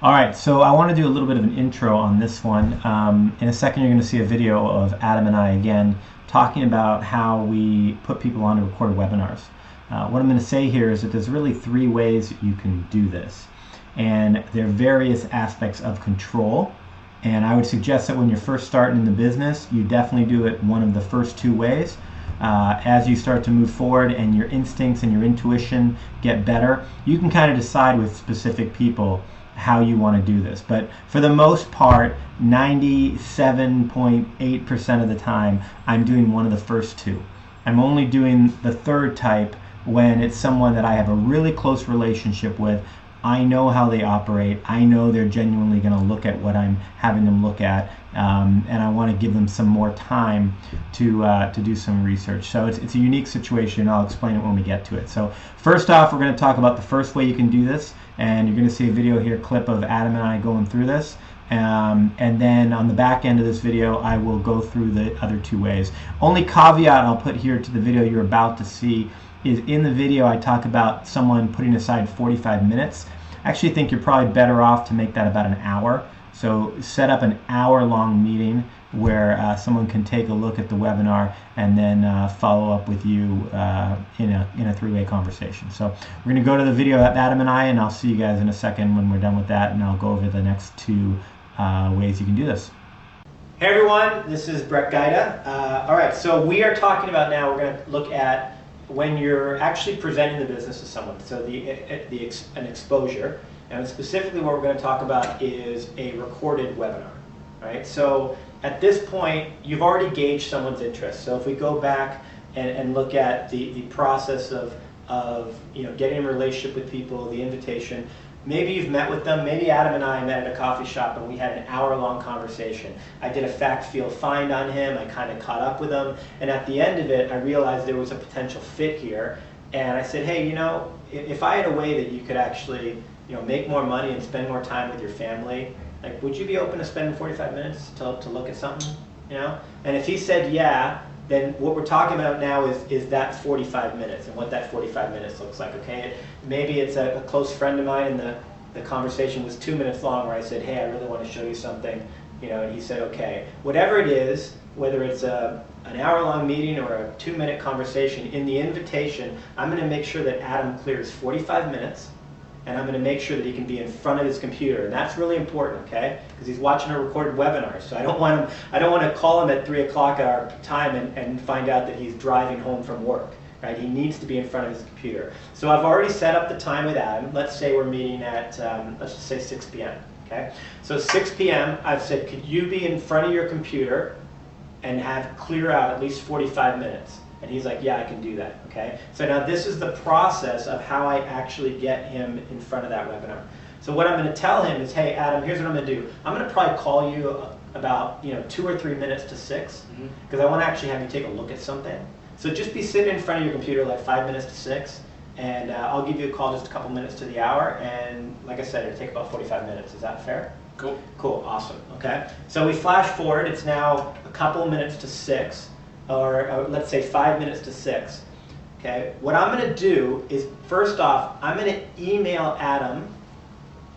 All right, so I want to do a little bit of an intro on this one. In a second, you're going to see a video of Adam and I again talking about how we put people onto recorded webinars. What I'm going to say here is that there's really three ways you can do this, and there are various aspects of control. And I would suggest that when you're first starting in the business, you definitely do it one of the first two ways. As you start to move forward and your instincts and your intuition get better, you can kind of decide with specific people how you want to do this. But for the most part, 97.8% of the time, I'm doing one of the first two. I'm only doing the third type when it's someone that I have a really close relationship with. I know how they operate. I know they're genuinely going to look at what I'm having them look at, and I want to give them some more time to do some research. So it's a unique situation. I'll explain it when we get to it. So first off, we're going to talk about the first way you can do this, and you're going to see a video here, clip of Adam and I going through this. And then on the back end of this video, I will go through the other two ways. Only caveat I'll put here to the video you're about to see is in the video I talk about someone putting aside 45 minutes. I actually think you're probably better off to make that about an hour. So set up an hour-long meeting where someone can take a look at the webinar and then follow up with you in a three-way conversation. So we're going to go to the video of Adam and I, and I'll see you guys in a second when we're done with that, and I'll go over the next two ways you can do this. Hey everyone, this is Brett Gaida. All right, so we are talking about now, we're going to look at when you're actually presenting the business to someone, so an exposure, and specifically what we're going to talk about is a recorded webinar, right? So at this point, you've already gauged someone's interest. So if we go back and look at the process of getting a relationship with people, the invitation, maybe you've met with them. Maybe Adam and I met at a coffee shop and we had an hour-long conversation. I did a fact field find on him. I kind of caught up with him. And at the end of it, I realized there was a potential fit here. And I said, hey, if I had a way that you could actually make more money and spend more time with your family, like, would you be open to spending 45 minutes to look at something? And if he said yeah, then what we're talking about now is that 45 minutes and what that 45 minutes looks like, okay? Maybe it's a close friend of mine and the conversation was 2 minutes long where I said, hey, I really want to show you something, and he said, okay. Whatever it is, whether it's an hour-long meeting or a 2-minute conversation, in the invitation, I'm going to make sure that Adam clears 45 minutes, and I'm going to make sure that he can be in front of his computer, and that's really important, okay? Because he's watching a recorded webinar, so I don't want to call him at 3 o'clock at our time and find out that he's driving home from work, right? He needs to be in front of his computer. So I've already set up the time with Adam. Let's say we're meeting at let's just say 6 p.m. Okay? So 6 p.m. I've said, could you be in front of your computer and clear out at least 45 minutes? And he's like, yeah, I can do that, okay? So now this is the process of how I actually get him in front of that webinar. So what I'm going to tell him is, hey, Adam, here's what I'm going to do. I'm going to probably call you about 2 or 3 minutes to 6, because I want to actually have you take a look at something. So just be sitting in front of your computer like 5 minutes to 6, and I'll give you a call just a couple minutes to the hour, and like I said, it'll take about 45 minutes. Is that fair? Cool. Cool, awesome, okay? So we flash forward, it's now a couple minutes to 6, or let's say 5 minutes to 6. Okay, what I'm going to do is, first off, I'm going to email Adam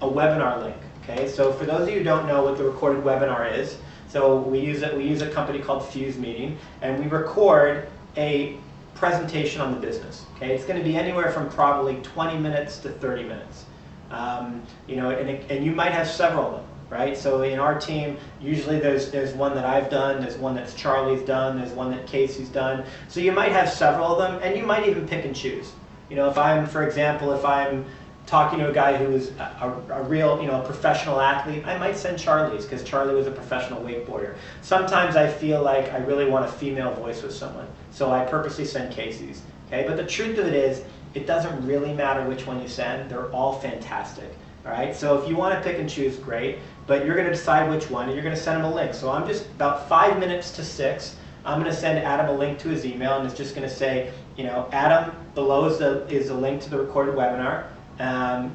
a webinar link. Okay, so for those of you who don't know what the recorded webinar is, so we use a company called Fuse Meeting, and we record a presentation on the business. Okay, it's going to be anywhere from probably 20 minutes to 30 minutes. And you might have several of them. Right? So in our team, usually there's one that I've done, there's one that's Charlie's done, there's one that Casey's done. So you might have several of them, and you might even pick and choose. If I'm, for example, if I'm talking to a guy who's a real, professional athlete, I might send Charlie's, because Charlie was a professional wakeboarder. Sometimes I feel like I really want a female voice with someone, so I purposely send Casey's. Okay? But the truth of it is, it doesn't really matter which one you send. They're all fantastic. All right, so if you want to pick and choose, great, but you're going to decide which one, and you're going to send him a link. So I'm just about 5 minutes to 6. I'm going to send Adam a link to his email, and it's just going to say, Adam, below is a link to the recorded webinar.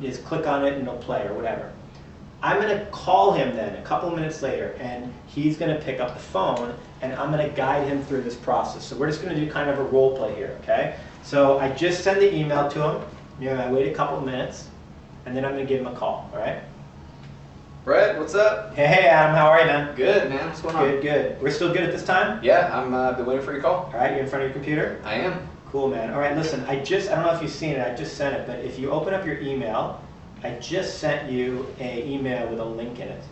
Just click on it, and it'll play, or whatever. I'm going to call him then a couple minutes later, and he's going to pick up the phone, and I'm going to guide him through this process. So we're just going to do kind of a role play here, okay? So I just send the email to him. I wait a couple minutes. And then I'm going to give him a call, all right? what's up? Hey, Adam, how are you, man? Good, man. What's going on? Good. We're still good at this time? Yeah, I'm been waiting for your call. All right, you in front of your computer? I am. Cool, man. All right, listen, I don't know if you've seen it, I just sent it, but if you open up your email, I just sent you an email with a link in it.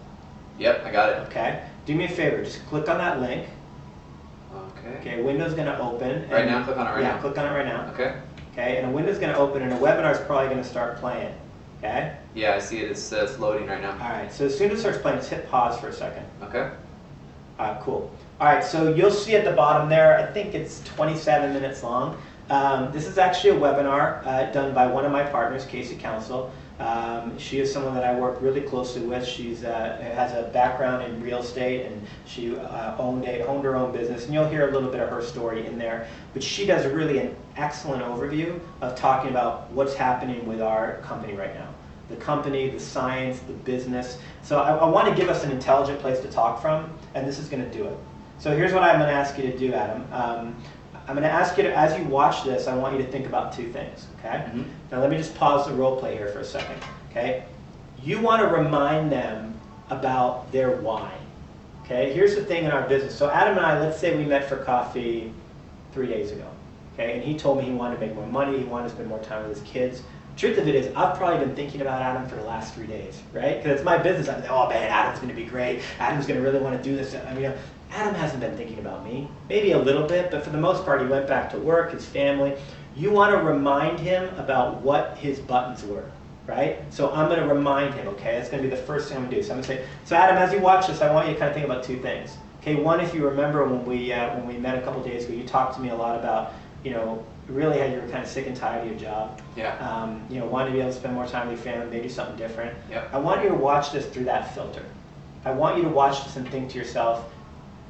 Yep, I got it. Okay? Do me a favor, just click on that link. Okay, window's going to open. Right now? Click on it right now? Yeah, click on it right now. Okay. Okay, and a window's going to open, and a webinar's probably going to start playing. Okay? Yeah, I see it. It's loading right now. All right, so as soon as it starts playing, just hit pause for a second. Okay. Cool. All right, so you'll see at the bottom there, I think it's 27 minutes long. This is actually a webinar done by one of my partners, Casey Council. She is someone that I work really closely with. She's has a background in real estate, and she owned her own business. And you'll hear a little bit of her story in there. But she does really an excellent overview of talking about what's happening with our company right now. The company, the science, the business. So I want to give us an intelligent place to talk from, and this is going to do it. So here's what I'm going to ask you to do, Adam. I'm going to ask you to, as you watch this, I want you to think about two things, okay? Mm-hmm. Now let me just pause the role play here for a second, okay? You want to remind them about their why, okay? Here's the thing in our business. So Adam and I, let's say we met for coffee 3 days ago, okay? And he told me he wanted to make more money, he wanted to spend more time with his kids. Truth of it is, I've probably been thinking about Adam for the last 3 days, right? Because it's my business. I'm like, oh man, Adam's going to be great. Adam's going to really want to do this. I mean, Adam hasn't been thinking about me. Maybe a little bit, but for the most part, he went back to work, his family. You want to remind him about what his buttons were, right? So I'm going to remind him, okay? That's going to be the first thing I'm going to do. So I'm going to say, so Adam, as you watch this, I want you to kind of think about two things. Okay, one, if you remember when we met a couple days ago, you talked to me a lot about, really how you were kind of sick and tired of your job. Yeah. Wanted to be able to spend more time with your family, maybe something different. Yep. I want you to watch this through that filter. I want you to watch this and think to yourself,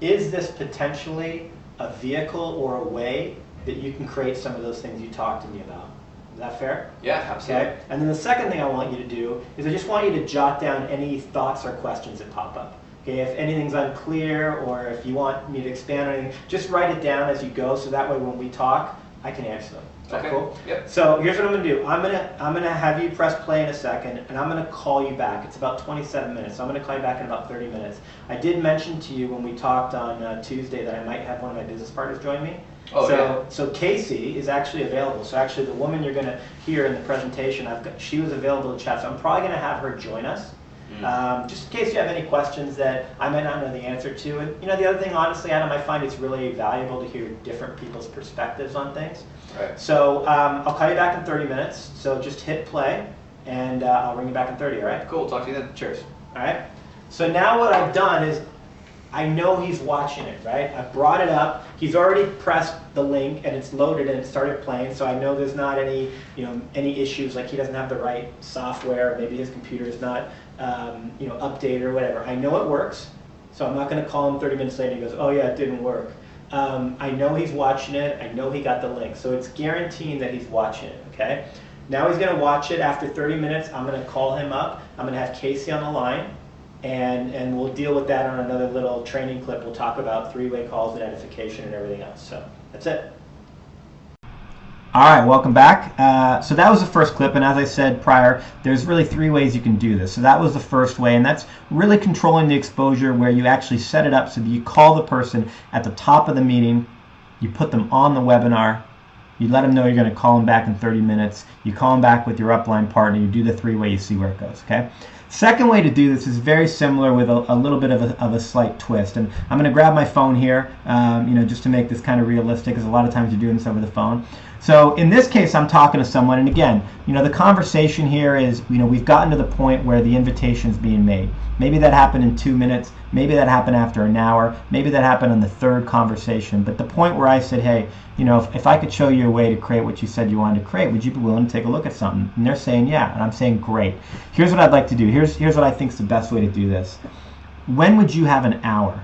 is this potentially a vehicle or a way that you can create some of those things you talked to me about? Is that fair? Yeah, absolutely. Okay. And then the second thing I want you to do is I just want you to jot down any thoughts or questions that pop up. Okay, if anything's unclear or if you want me to expand on anything, just write it down as you go so that way when we talk, I can answer them. Is that cool? Yep. So here's what I'm gonna do. I'm gonna have you press play in a second, and I'm gonna call you back. It's about 27 minutes, so I'm gonna call you back in about 30 minutes. I did mention to you when we talked on Tuesday that I might have one of my business partners join me. So Casey is actually available. So actually, the woman you're gonna hear in the presentation, she was available to chat. So I'm probably gonna have her join us. Just in case you have any questions that I might not know the answer to. And the other thing, honestly, Adam, I find it's really valuable to hear different people's perspectives on things. Right. So I'll call you back in 30 minutes. So just hit play, and I'll ring you back in 30, all right? Cool, talk to you then. Cheers. All right? So now what I've done is I know he's watching it, right? I brought it up. He's already pressed the link, and it's loaded, and it started playing. So I know there's not any, any issues, like he doesn't have the right software, or maybe his computer is not, updated or whatever. I know it works, so I'm not going to call him 30 minutes later. He goes, oh yeah, it didn't work. I know he's watching it. I know he got the link, so it's guaranteeing that he's watching it. Okay. Now he's going to watch it. After 30 minutes, I'm going to call him up. I'm going to have Casey on the line. And we'll deal with that on another little training clip. We'll talk about three-way calls and edification and everything else. So that's it. All right, welcome back. So that was the first clip, and as I said prior, there's really 3 ways you can do this. So that was the first way, and that's really controlling the exposure, where you actually set it up so that you call the person at the top of the meeting, you put them on the webinar, you let them know you're going to call them back in 30 minutes, you call them back with your upline partner, you do the 3-way, you see where it goes, okay? Second way to do this is very similar with a little bit of a slight twist. And I'm going to grab my phone here, just to make this kind of realistic, because a lot of times you're doing this over the phone. So in this case, I'm talking to someone, and again, the conversation here is, we've gotten to the point where the invitation's being made. Maybe that happened in 2 minutes, maybe that happened after an hour, maybe that happened in the third conversation. But the point where I said, hey, if I could show you a way to create what you said you wanted to create, would you be willing to take a look at something? And they're saying, yeah, and I'm saying, great. Here's what I'd like to do. Here's what I think is the best way to do this. When would you have an hour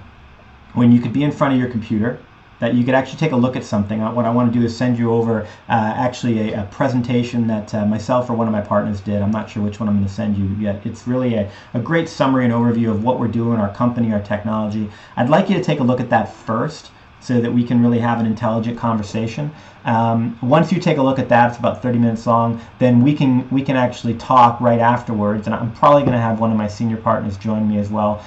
when you could be in front of your computer, that you could actually take a look at something? What I want to do is send you over actually a presentation that myself or one of my partners did. I'm not sure which one I'm going to send you yet. It's really a great summary and overview of what we're doing, our company, our technology. I'd like you to take a look at that first so that we can really have an intelligent conversation. Once you take a look at that, it's about 30 minutes long, then we can actually talk right afterwards, and I'm probably going to have one of my senior partners join me as well,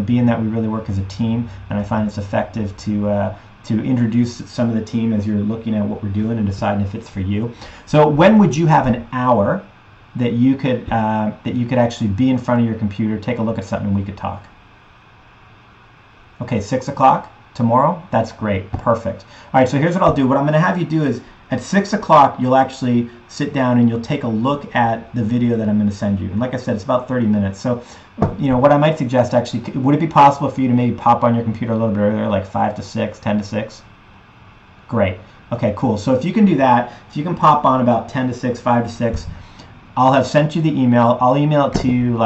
being that we really work as a team, and I find it's effective to introduce some of the team as you're looking at what we're doing and deciding if it's for you. So when would you have an hour that you could actually be in front of your computer, take a look at something, and we could talk? Okay, 6 o'clock tomorrow? That's great. Perfect. All right, so here's what I'll do. What I'm going to have you do is at 6 o'clock, you'll actually sit down and you'll take a look at the video that I'm going to send you. And like I said, it's about 30 minutes. So, what I might suggest actually, would it be possible for you to maybe pop on your computer a little bit earlier, like 5 to 6, 10 to 6? Great. Okay, cool. So if you can do that, if you can pop on about 10 to 6, 5 to 6, I'll have sent you the email. I'll email it to you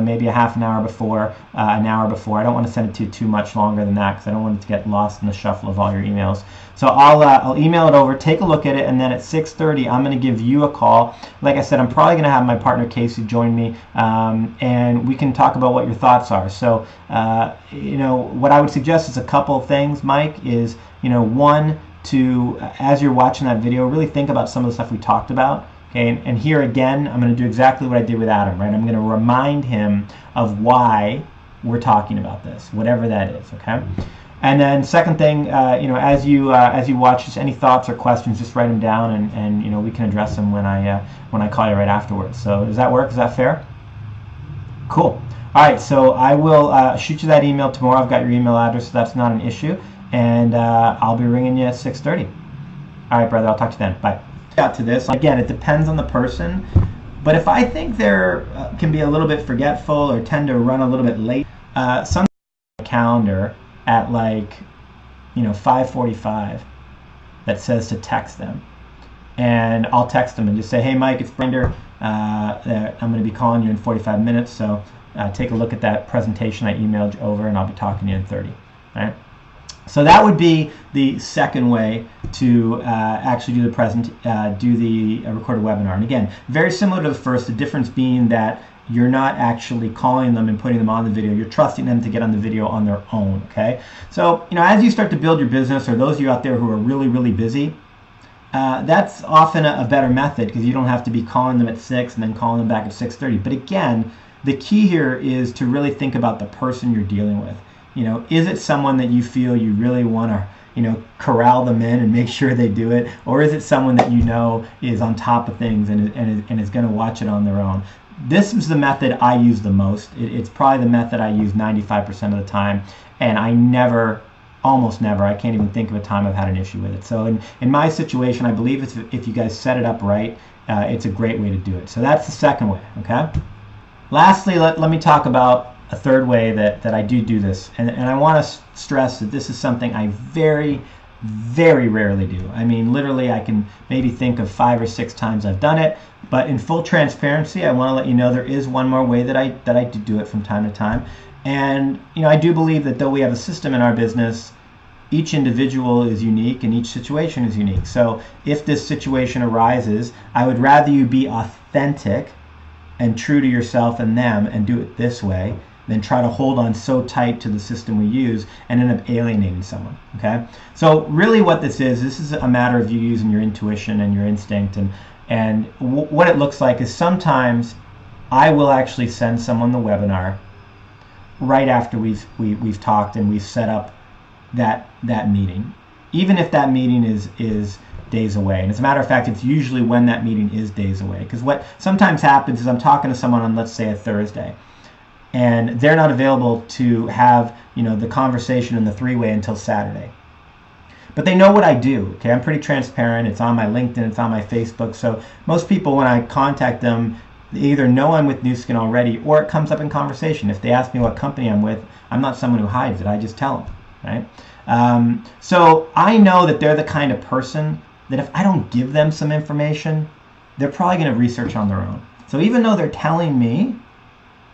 maybe a half an hour before, an hour before. I don't want to send it to you too much longer than that because I don't want it to get lost in the shuffle of all your emails. So I'll email it over, take a look at it, and then at 6:30 I'm going to give you a call. Like I said, I'm probably going to have my partner Casey join me, and we can talk about what your thoughts are. So what I would suggest is a couple of things, Mike, is one, to as you're watching that video, really think about some of the stuff we talked about. Okay, and here again, I'm going to do exactly what I did with Adam, right? I'm going to remind him of why we're talking about this, whatever that is, okay? And then second thing, as you watch, just any thoughts or questions, just write them down, and we can address them when I call you right afterwards. So does that work? Is that fair? Cool. All right, so I will shoot you that email tomorrow. I've got your email address, so that's not an issue, and I'll be ringing you at 6:30. All right, brother. I'll talk to you then. Bye. Out to this again, it depends on the person, but if I think they're can be a little bit forgetful or tend to run a little bit late, some calendar at 5:45 that says to text them, and I'll text them and just say, hey Mike, it's Brander, I'm going to be calling you in 45 minutes, so take a look at that presentation I emailed you over, and I'll be talking to you in 30. All right. So that would be the second way to actually do the recorded webinar. And again, very similar to the first, the difference being that you're not actually calling them and putting them on the video. You're trusting them to get on the video on their own, okay? So, as you start to build your business, or those of you out there who are really, really busy, that's often a better method because you don't have to be calling them at 6 and then calling them back at 6:30. But again, the key here is to really think about the person you're dealing with. Is it someone that you feel you really want to, corral them in and make sure they do it? Or is it someone that is on top of things and is going to watch it on their own? This is the method I use the most. It's probably the method I use 95% of the time. And I almost never, I can't even think of a time I've had an issue with it. So in my situation, I believe if you guys set it up right, it's a great way to do it. So that's the second way, okay? Lastly, let me talk about a third way that I do this, and I want to stress that this is something I very, very rarely do. I mean, literally, I can maybe think of 5 or 6 times I've done it, but in full transparency, I want to let you know there is one more way that I do it from time to time. And I do believe that though we have a system in our business, each individual is unique and each situation is unique. So if this situation arises, I would rather you be authentic and true to yourself and them and do it this way than try to hold on so tight to the system we use and end up alienating someone, okay? So really what this is a matter of you using your intuition and your instinct, and what it looks like is sometimes I will actually send someone the webinar right after we've talked and we've set up that meeting, even if that meeting is days away. And as a matter of fact, it's usually when that meeting is days away, because what sometimes happens is I'm talking to someone on, let's say, a Thursday, and they're not available to have the conversation in the 3-way until Saturday. But they know what I do, okay? I'm pretty transparent. It's on my LinkedIn, it's on my Facebook. So most people, when I contact them, they either know I'm with Nu Skin already, or it comes up in conversation. If they ask me what company I'm with, I'm not someone who hides it. I just tell them, right? So I know that they're the kind of person that if I don't give them some information, they're probably going to research on their own. So even though they're telling me,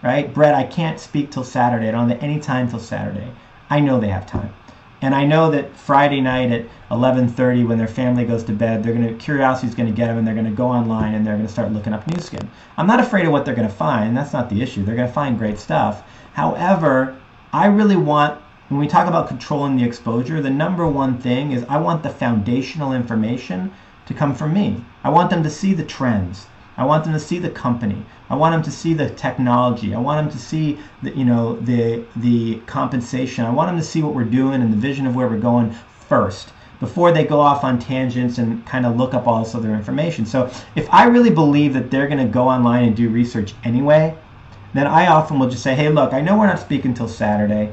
right, Brett, I can't speak till Saturday, I don't have any time till Saturday, I know they have time. And I know that Friday night at 11:30 when their family goes to bed, curiosity's going to get them, and they're going to go online and they're going to start looking up Nu Skin. I'm not afraid of what they're going to find. That's not the issue. They're going to find great stuff. However, I really want when we talk about controlling the exposure, the number one thing is I want the foundational information to come from me. I want them to see the trends. I want them to see the company. I want them to see the technology. I want them to see the compensation. I want them to see what we're doing and the vision of where we're going first, before they go off on tangents and kind of look up all this other information. So if I really believe that they're going to go online and do research anyway, then I often will just say, hey, look, I know we're not speaking till Saturday,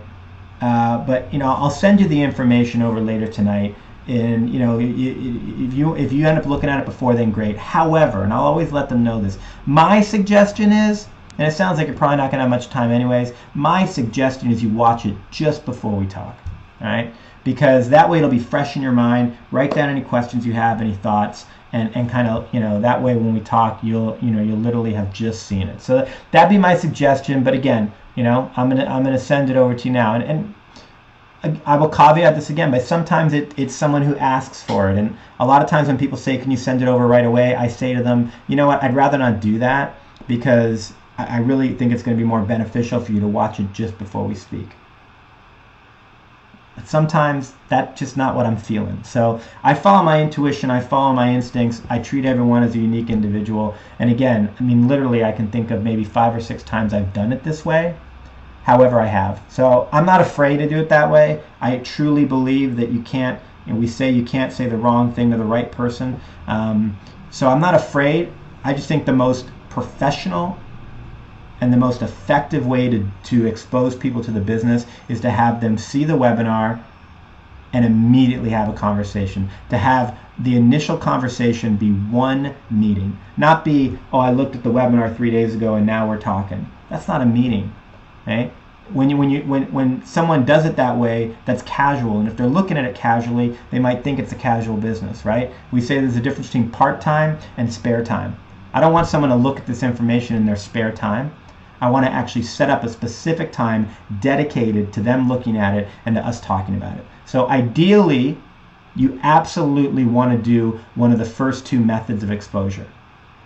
but I'll send you the information over later tonight. And if you end up looking at it before, then great. However, and I'll always let them know this, my suggestion is, and it sounds like you're probably not going to have much time anyways, my suggestion is you watch it just before we talk, all right? Because that way it'll be fresh in your mind. Write down any questions you have, any thoughts, and kind of, that way when we talk, you'll literally have just seen it. So that'd be my suggestion. But again, I'm gonna send it over to you now, and I will caveat this again, but sometimes it's someone who asks for it. And a lot of times when people say, can you send it over right away, I say to them, you know what, I'd rather not do that, because I really think it's going to be more beneficial for you to watch it just before we speak. But sometimes that's just not what I'm feeling. So I follow my intuition, I follow my instincts, I treat everyone as a unique individual. And again, literally I can think of maybe 5 or 6 times I've done it this way. However, I have. So I'm not afraid to do it that way. I truly believe that you can't, we say you can't say the wrong thing to the right person. So I'm not afraid. I just think the most professional and the most effective way to expose people to the business is to have them see the webinar and immediately have a conversation. To have the initial conversation be one meeting. Not be, oh, I looked at the webinar 3 days ago and now we're talking. That's not a meeting. Right? When someone does it that way, that's casual, and if they're looking at it casually, they might think it's a casual business, right? We say there's a difference between part-time and spare time. I don't want someone to look at this information in their spare time. I want to actually set up a specific time dedicated to them looking at it and to us talking about it. So ideally, you absolutely want to do one of the first 2 methods of exposure.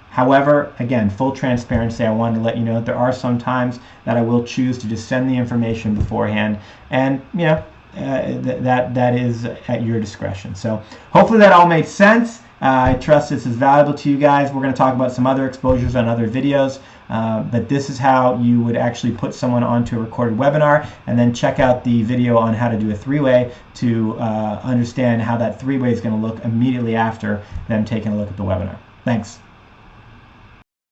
However, again, full transparency, I wanted to let you know that there are some times that I will choose to just send the information beforehand, and that is at your discretion. So hopefully that all made sense. I trust this is valuable to you guys. We're going to talk about some other exposures on other videos, but this is how you would actually put someone onto a recorded webinar, and then check out the video on how to do a 3-way to understand how that 3-way is going to look immediately after them taking a look at the webinar. Thanks.